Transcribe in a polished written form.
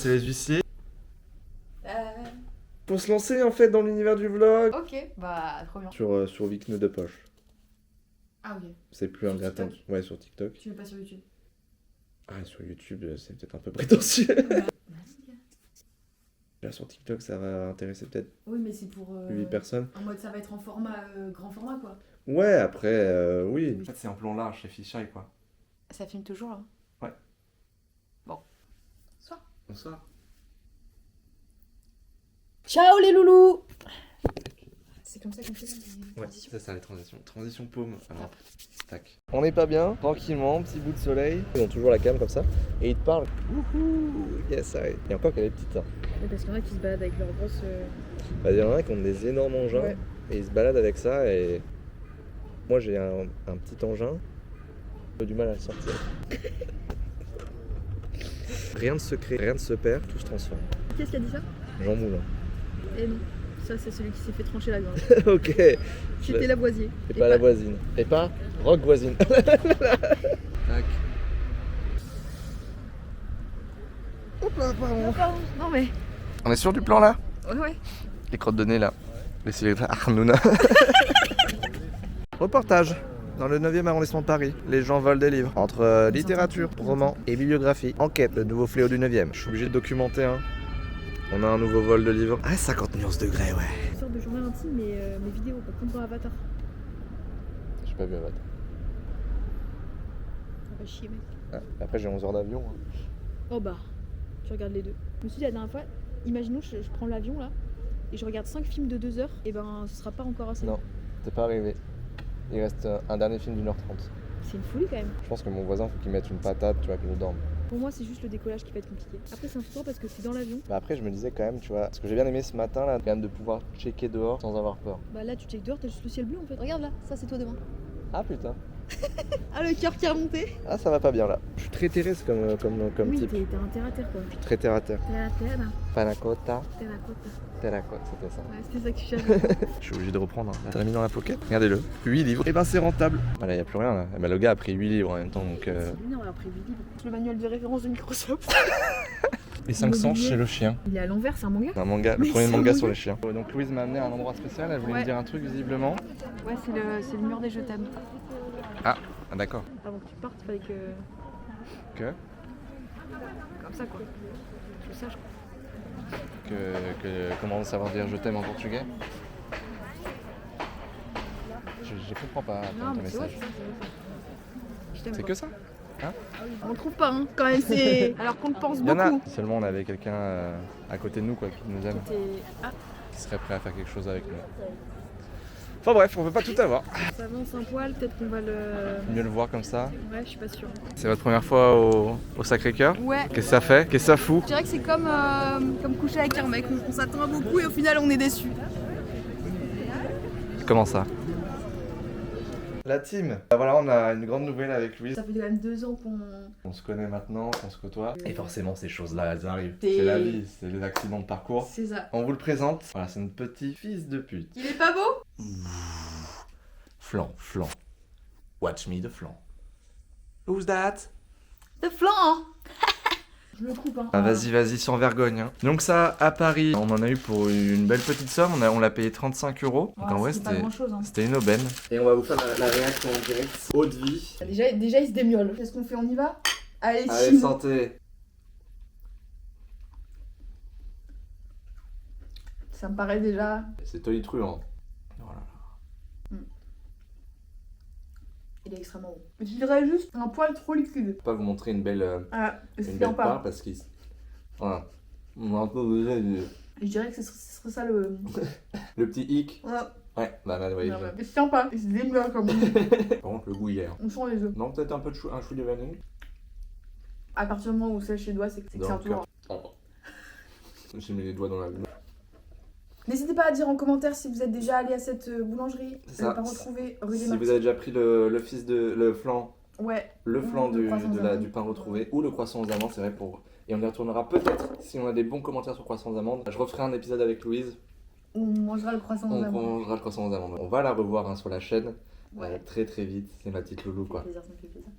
passer les huissiers. Euh... Pour se lancer en fait dans l'univers du vlog. Ok, bah trop bien. Sur Vicne de poche. Ah ok. C'est plus un Sur gratin. TikTok Ouais, sur TikTok. Tu veux pas sur YouTube? Ah, sur YouTube, c'est peut-être un peu prétentieux. Là, sur TikTok, ça va intéresser peut-être Oui, mais c'est pour... 8 personnes. En mode ça va être en format, grand format quoi. Ouais, après, oui. En fait, c'est un plan large chez Fisheye, quoi. Ça filme toujours là? Ouais. Bon. Bonsoir. Bonsoir. Ciao les loulous. C'est comme ça qu'on fait les Ouais, transitions. ça, c'est les transitions. Transition paume. Alors, tac. On n'est pas bien, tranquillement, petit bout de soleil. Ils ont toujours la cam comme ça. Et ils te parlent. Wouhou, yes, ça. Et encore qu'elle est petite. Hein. Ouais, parce qu'il y en a qui se baladent avec leurs grosses... Bah, il y en a qui ont des énormes engins. Ouais. Et ils se baladent avec ça. Et moi, j'ai un petit engin. J'ai du mal à le sortir. Rien ne se crée, rien ne se perd, tout se transforme. Qu'est-ce qui a dit ça? Jean Moulin. Eh non, ça c'est celui qui s'est fait trancher la gorge. Ok. C'était Lavoisier. Et pas la voisine. Et pas Rock voisine. Tac. Hop là, pardon. Pardon. Non mais... On est sur du plan là? Ouais. Les crottes de nez là. Les célèbres Arnouna. Reportage. Dans le 9e arrondissement de Paris, les gens volent des livres. Entre littérature, romans et bibliographie. Enquête, le nouveau fléau du 9e. Je suis obligé de documenter, hein. On a un nouveau vol de livres. Ah, 50 nuances degrés, ouais. Une sorte de journal intime, mais vidéo, quoi, comme dans Avatar. J'ai pas vu Avatar. Ça va chier, mec. Ah, après, j'ai 11 heures d'avion. Hein. Oh bah, je regarde les deux. Je me suis dit la dernière fois, imaginons, je prends l'avion là, et je regarde 5 films de 2 heures, et ben ce sera pas encore assez. Non, t'es pas arrivé. Il reste un dernier film d'1h30. C'est une folie quand même. Je pense que mon voisin, faut qu'il mette une patate, tu vois, que je dorme. Pour moi, c'est juste le décollage qui va être compliqué. Après, c'est important parce que c'est dans l'avion. Bah après, je me disais quand même, tu vois, ce que j'ai bien aimé ce matin là, quand même de pouvoir checker dehors sans avoir peur. Bah là, tu check dehors, t'as juste le ciel bleu en fait. Regarde là, ça c'est toi demain. Ah putain. Ah, le cœur qui a remonté. Ah, ça va pas bien là. Je suis très terrestre comme Oui, type. t'es un terre à terre quoi. Très terre à terre. Terre à terre, Panacota, terracotta. terracotta, c'était ça. Ouais, c'était ça que tu cherchais. Je suis obligé de reprendre. Hein. T'as mis dans la pocket. Regardez-le. 8 livres. Et ben c'est rentable. Voilà, y a plus rien là. Bah, le gars a pris 8 livres en même temps donc. C'est bien, on a pris 8 livres. Le manuel de référence de Microsoft. Les 500 chez le chien. Il est à l'envers, c'est un manga. Un manga, le Mais premier c'est manga un sur manga. les chiens. Donc Louise m'a amené à un endroit spécial. Elle voulait Ouais. me dire un truc visiblement. Ouais, c'est le mur des je t'aime. Ah d'accord. Avant que tu partes, il fallait que. Que Comme ça quoi. Tu le saches quoi. comment savoir dire je t'aime en portugais? Je comprends pas Non, ton mais c'est vrai, message. Je t'aime C'est pas. que ça? On le trouve pas, hein, quand même, c'est. Alors qu'on le pense Il y en a. beaucoup. Seulement on avait quelqu'un à côté de nous quoi, qui nous aime, Ah, qui serait prêt à faire quelque chose avec nous. Enfin bref, on peut pas tout avoir. ça avance un poil, peut-être qu'on va le. Mieux le voir comme ça. Ouais, je suis pas sûre. C'est votre première fois au Sacré-Cœur? Ouais. Qu'est-ce que ça fait? Qu'est-ce que ça fout? Je dirais que c'est comme coucher avec un mec. On s'attend à beaucoup et au final, on est déçus. Comment ça? La team. Voilà, on a une grande nouvelle avec Louise. Ça fait quand même 2 ans qu'on. On se connaît maintenant, qu'on se côtoie. Et forcément, ces choses-là, elles arrivent. T'es- C'est la vie, c'est les accidents de parcours. C'est ça. On vous le présente. Voilà, c'est notre petit fils de pute. Il est pas beau? Flan, flan. Watch me the flan. Who's that? De flan. Je le coupe, hein. Ah, vas-y, sans vergogne. Hein. Donc ça, à Paris, on en a eu pour une belle petite somme. On l'a payé 35 €. Donc en vrai, c'est pas c'était grand chose. Hein. c'était une aubaine. Et on va vous faire la réaction en direct. Haute vie. Déjà, il se démiole. Qu'est-ce qu'on fait? On y va? Allez, Allez, team. santé. Ça me paraît déjà. C'est tonitruant. Voilà. Il est extrêmement bon. Je dirais juste un poil trop liquide. Je vais pas vous montrer une belle C'est part pas. parce qu'il... Voilà. On a un peu besoin de... Je dirais que ce serait ça le. Le petit hic. Ouais. Ouais, bah ouais. C'est sympa. Il se démiole comme. Par contre, le goût hier. On sent les œufs. Non, peut-être un peu de un chou de vanille. À partir du moment où c'est chez doigts, c'est que c'est un tour. J'ai mis les doigts dans la bouche. N'hésitez pas à dire en commentaire si vous êtes déjà allé à cette boulangerie. C'est ça. Pas retrouvé rue des Si Martyrs. vous avez déjà pris le flan, Ouais. le flan Le croissant aux amandes. du pain retrouvé ou le croissant aux amandes, c'est vrai pour... Et on y retournera peut-être si on a des bons commentaires sur croissant aux amandes. Je referai un épisode avec Louise. On mangera le croissant aux On amandes. mangera le croissant aux amandes. On va la revoir sur la chaîne Ouais. très très vite. C'est ma petite loulou quoi. Ça me fait plaisir, ça me fait plaisir.